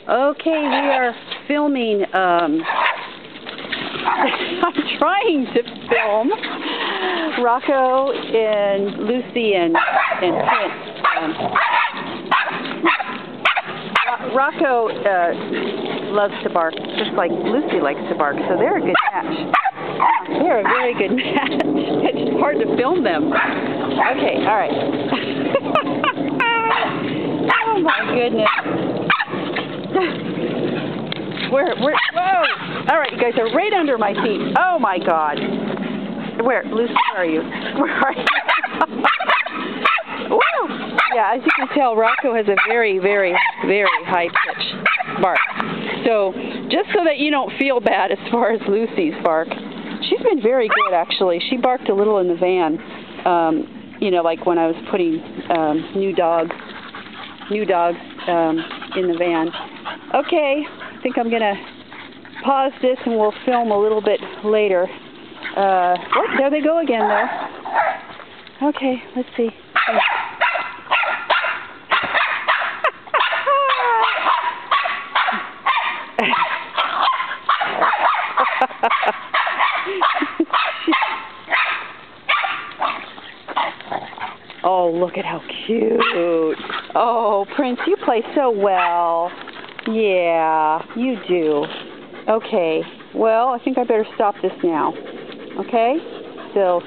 Okay, we are filming, I'm trying to film Rocco and Lucy and Prince. Rocco loves to bark, just like Lucy likes to bark, so they're a good match. They're a very good match. It's just hard to film them. Okay, all right. Oh my goodness. Whoa! All right, you guys are right under my feet. Oh my God. Where, Lucy? Where are you? Where are you? Woo! Yeah, as you can tell, Rocco has a very, very, very high-pitched bark. So, just so that you don't feel bad as far as Lucy's bark, she's been very good, actually. She barked a little in the van, you know, like when I was putting new dogs in the van. Okay, I think I'm going to pause this and we'll film a little bit later. Oh, there they go again, though. Okay, let's see. Oh, look at how cute. Oh, Prince, you play so well. Yeah, you do. Okay, well, I think I better stop this now. Okay? So...